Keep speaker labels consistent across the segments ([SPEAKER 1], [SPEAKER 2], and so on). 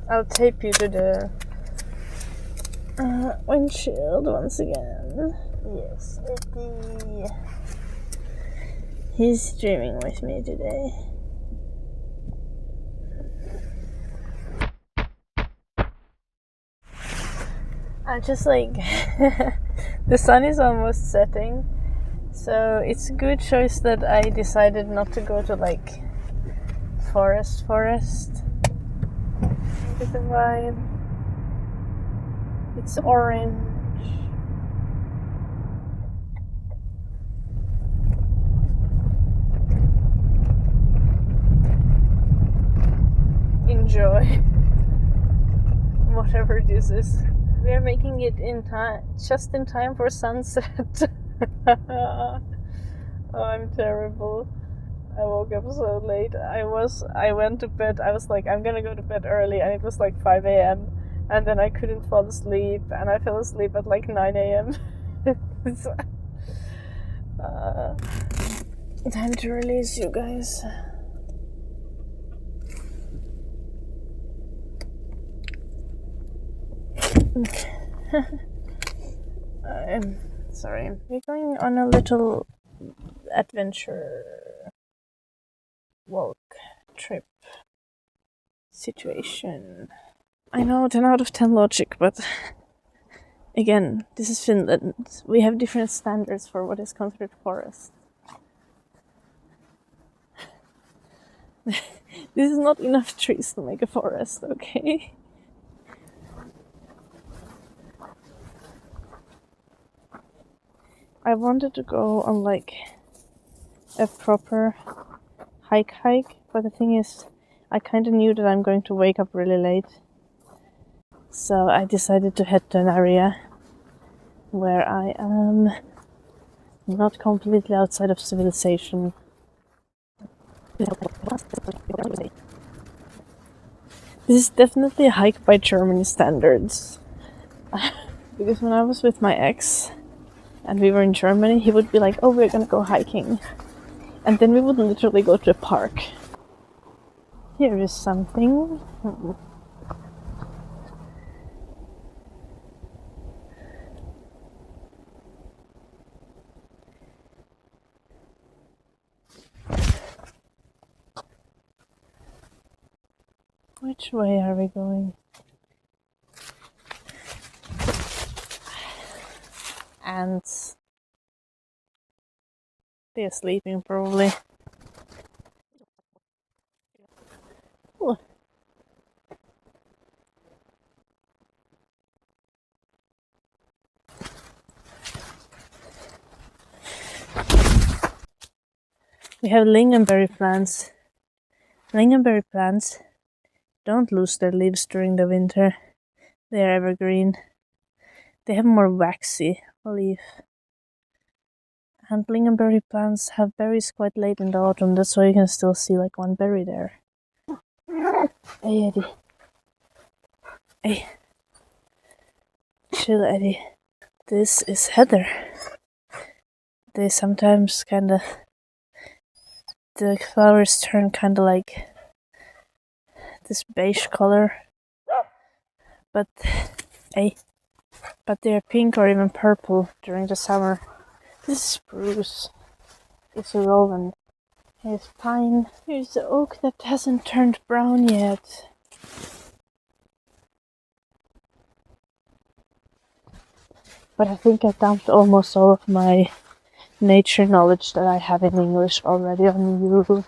[SPEAKER 1] I'll tape you to the windshield once again. Yes, Eddie. He's streaming with me today. I just like the sun is almost setting, so it's a good choice that I decided not to go to like forest with the vibe. It's orange. Enjoy whatever this is. We are making it in time, just in time for sunset. Oh, I'm terrible. I woke up so late. I went to bed. I was like, I'm gonna go to bed early, and it was like 5 a.m. And then I couldn't fall asleep, and I fell asleep at like 9 a.m. Time to release you guys. I'm sorry. We're going on a little adventure walk trip situation. I know 10 out of 10 logic, but again, this is Finland. We have different standards for what is considered forest. This is not enough trees to make a forest, okay? I wanted to go on like a proper hike, but the thing is, I kind of knew that I'm going to wake up really late. So I decided to head to an area where I am not completely outside of civilization. This is definitely a hike by German standards. Because when I was with my ex and we were in Germany, he would be like, oh, we're gonna go hiking. And then we would literally go to a park. Here is something. Which way are we going? Ants. They're sleeping probably. Ooh. We have lingonberry plants. Lingonberry plants don't lose their leaves during the winter. They are evergreen. They have more waxy leaf. And lingonberry plants have berries quite late in the autumn. That's why you can still see like one berry there. Hey, Eddie. Hey. Chill, Eddie. This is heather. They sometimes kinda... The flowers turn kinda like this beige color. But they're pink or even purple during the summer. This is spruce. It's a rowan. Here's pine. Here's the oak that hasn't turned brown yet. But I think I dumped almost all of my nature knowledge that I have in English already on you.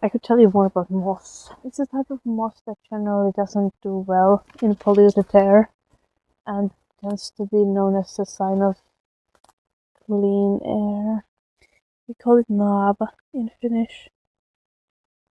[SPEAKER 1] I could tell you more about moss. It's a type of moss that generally doesn't do well in polluted air and tends to be known as a sign of clean air. We call it nab in Finnish.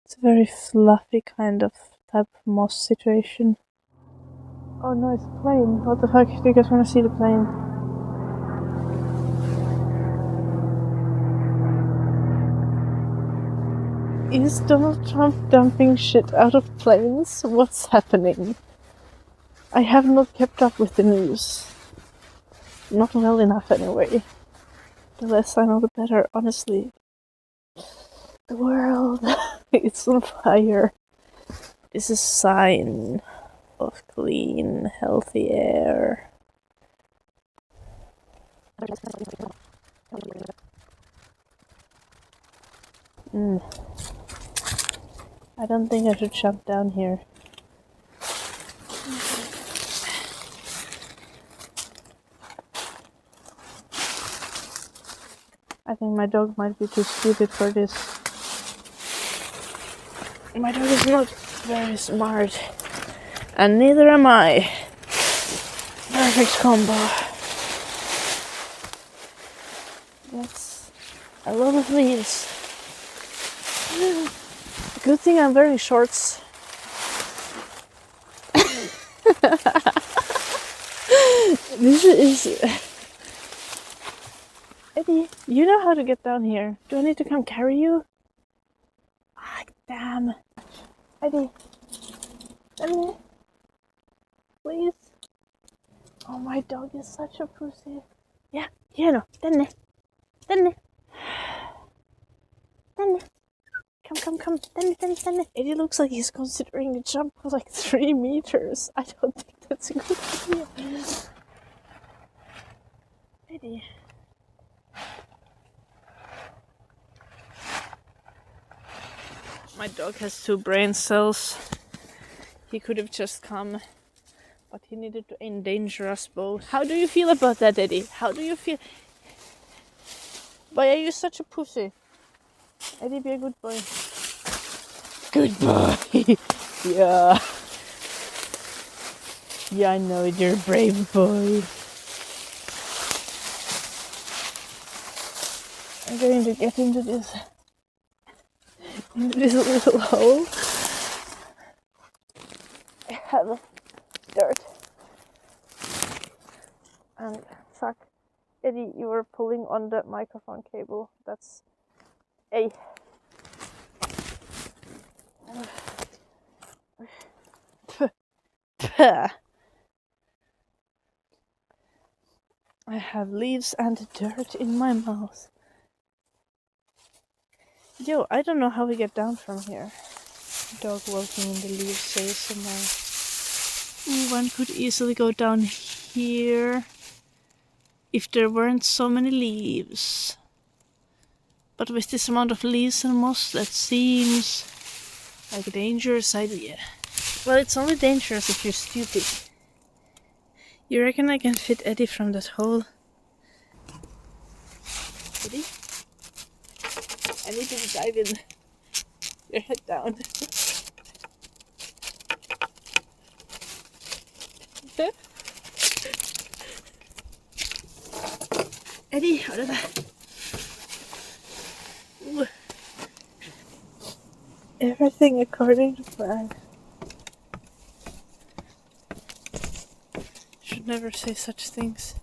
[SPEAKER 1] It's a very fluffy kind of type of moss situation. Oh no, it's a plane. What the fuck? Do you guys want to see the plane? Is Donald Trump dumping shit out of planes? What's happening? I have not kept up with the news. Not well enough anyway. The less I know the better, honestly. The world is on fire. This is a sign of clean, healthy air. I don't think I should jump down here. I think my dog might be too stupid for this. My dog is not very smart. And neither am I. Perfect combo. That's a lot of leaves. Good thing I'm wearing shorts. This is... Eddie, you know how to get down here. Do I need to come carry you? Ah, damn. Eddie. Eddie. Please. Oh, my dog is such a pussy. Yeah, no. Denne. Come. Denne. Eddie looks like he's considering a jump of like 3 meters. I don't think that's a good idea. Eddie. My dog has 2 brain cells. He could have just come, but he needed to endanger us both. How do you feel about that, Eddie? How do you feel? Why are you such a pussy? Eddie, be a good boy. Good boy. Yeah. Yeah, I know it. You're a brave boy. I'm going to get into this little hole. I have dirt. And fuck. Eddie, you were pulling on the microphone cable. That's a... I have leaves and dirt in my mouth. Yo, I don't know how we get down from here. Dog walking in the leaves ASMR. One could easily go down here if there weren't so many leaves. But with this amount of leaves and moss, that seems like a dangerous idea. Well, it's only dangerous if you're stupid. You reckon I can fit Eddie from that hole? Eddie? I need you to dive in. Your head down. Eddie, how did that? Ooh. Everything according to plan. Should never say such things.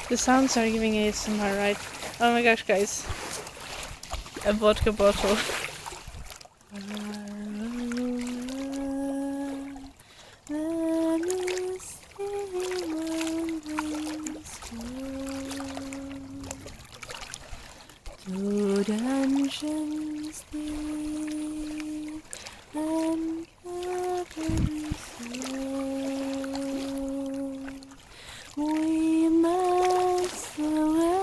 [SPEAKER 1] The sounds are giving ASMR, right? Oh my gosh, guys. A vodka bottle. Two dungeons deep and cavern so we must away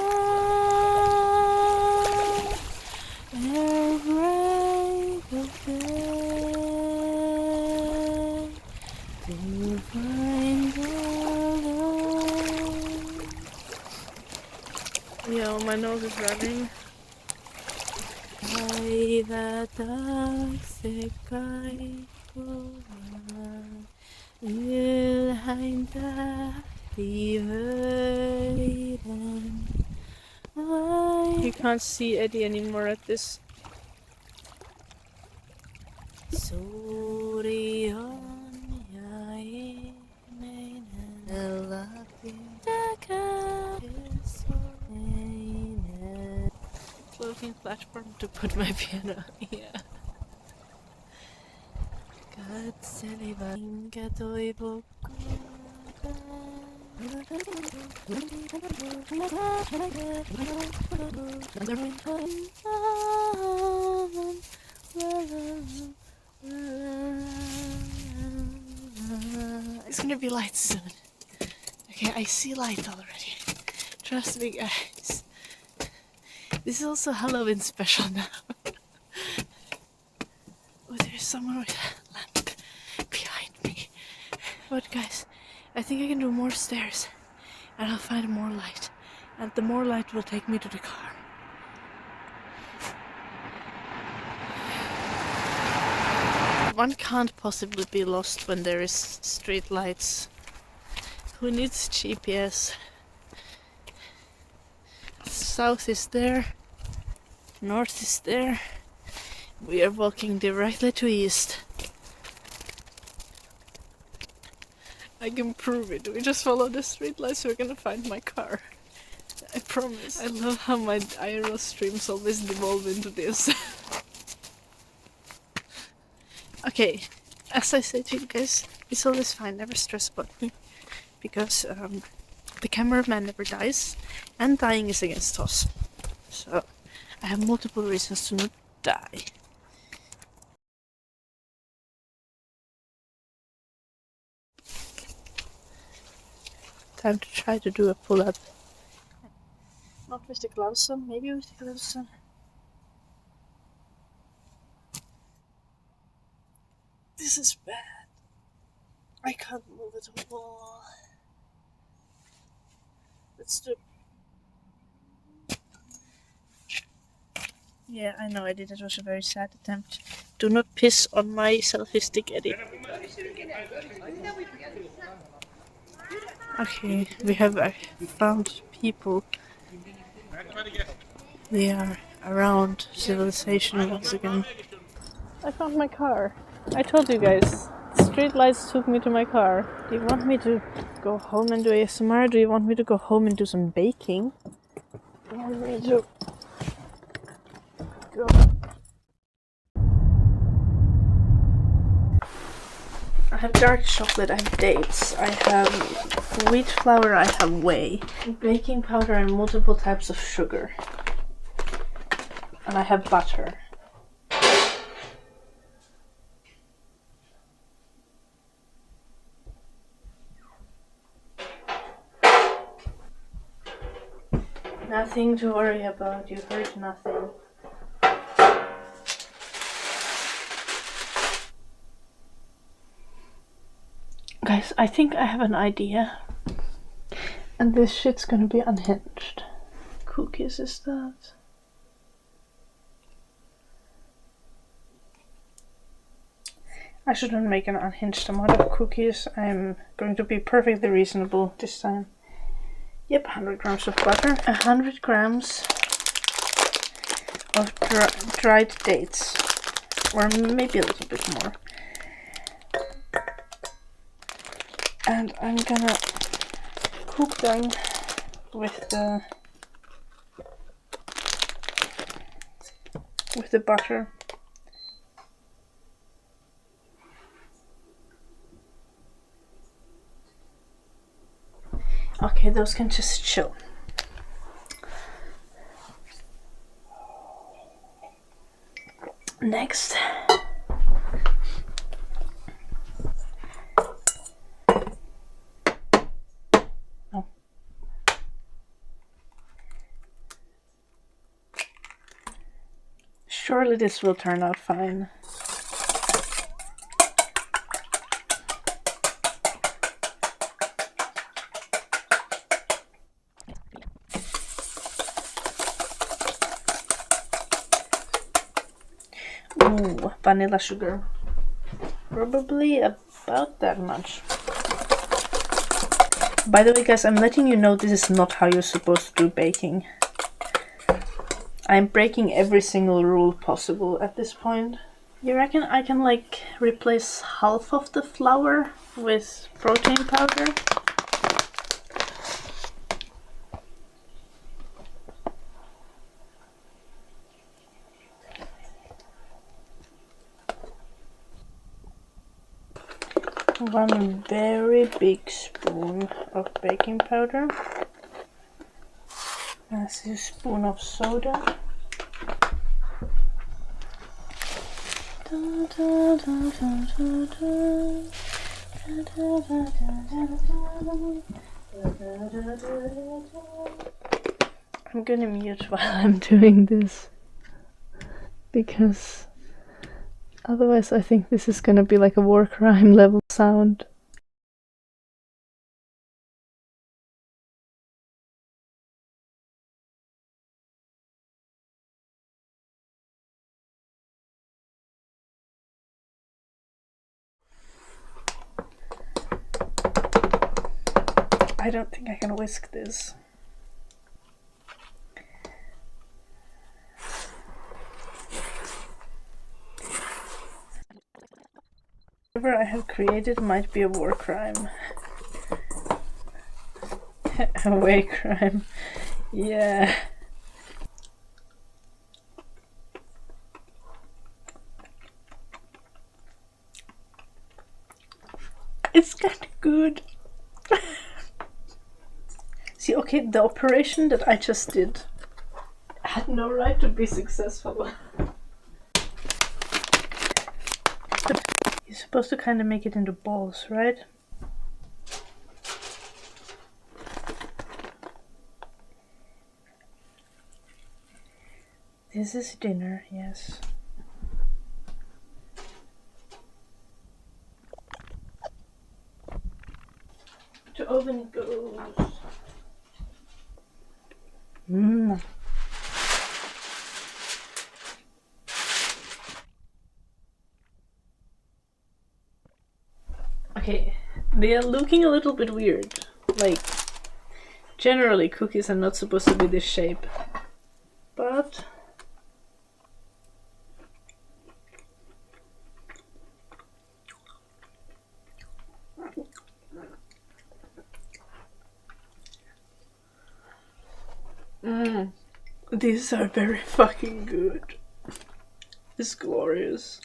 [SPEAKER 1] ere break of day to find the Yo, my nose is running. By the dark sky will hinter the verden. You can't see Eddie anymore at this. Sorion, walking platform to put my piano. Yeah. It's gonna be light soon. Okay, I see light already. Trust me, guys. This is also Halloween special now. Oh, there's someone with a lamp behind me. But guys, I think I can do more stairs and I'll find more light. And the more light will take me to the car. One can't possibly be lost when there is street lights. Who needs GPS? South is there, north is there. We are walking directly to east. I can prove it. We just follow the street lights, we're gonna find my car. I promise. I love how my IRL streams always devolve into this. Okay, as I said to you guys, it's always fine, never stress about me. Because the cameraman never dies, and dying is against us. So, I have multiple reasons to not die. Time to try to do a pull-up. Not with the gloves on, maybe with the gloves on. This is bad. I can't move at all. Let's do... Yeah, I know I did. It was a very sad attempt. Do not piss on my selfie stick, Eddie. Okay, we have found people. They are around civilization once again. I found my car. I told you guys. Street lights took me to my car. Do you want me to go home and do ASMR? Do you want me to go home and do some baking? You want me to go? I have dark chocolate, I have dates, I have wheat flour, I have whey, baking powder and multiple types of sugar. And I have butter. Nothing to worry about, you heard nothing. Guys, I think I have an idea. And this shit's gonna be unhinged. Cookies is that? I shouldn't make an unhinged amount of cookies. I'm going to be perfectly reasonable this time. Yep, 100 grams of butter, 100 grams of dried dates, or maybe a little bit more. And I'm gonna cook them with the butter. Okay, those can just chill. Next, oh. Surely this will turn out fine. Ooh, vanilla sugar. Probably about that much. By the way, guys, I'm letting you know this is not how you're supposed to do baking. I'm breaking every single rule possible at this point. You reckon I can, like, replace half of the flour with protein powder? 1 very big spoon of baking powder. That's a spoon of soda. I'm gonna mute while I'm doing this, because otherwise I think this is gonna be like a war crime level sound. I don't think I can whisk this. Whatever I have created might be a war crime. A way crime. Yeah. It's kind of good. See, okay, the operation that I just did had no right to be successful. You're supposed to kind of make it into balls, right? This is dinner, yes. To oven it goes. Mmm. Okay, they are looking a little bit weird. Like, generally cookies are not supposed to be this shape. But these are very fucking good. It's glorious.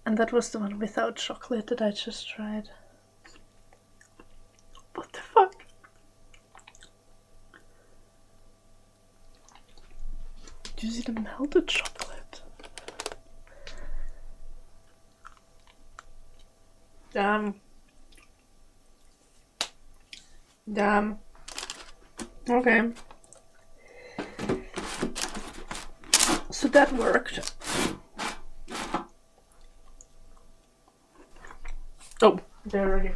[SPEAKER 1] And that was the one without chocolate that I just tried. What the fuck? Do you see the melted chocolate? Damn. Damn. Okay. So that worked. Oh, they're ready.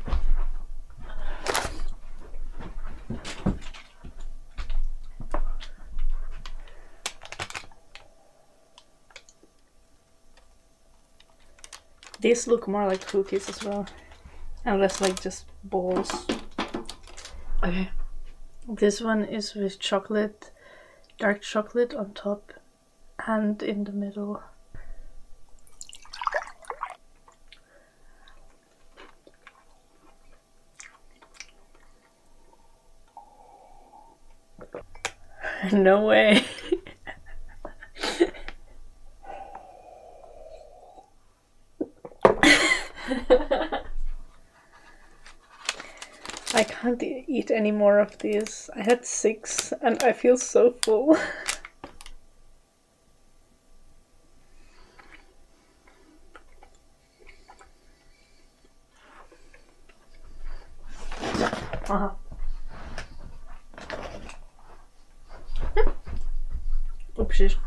[SPEAKER 1] These look more like cookies as well, and less like just balls. Okay, this one is with chocolate, dark chocolate on top and in the middle. No way. I can't eat any more of these. I had 6 and I feel so full. Oopsies.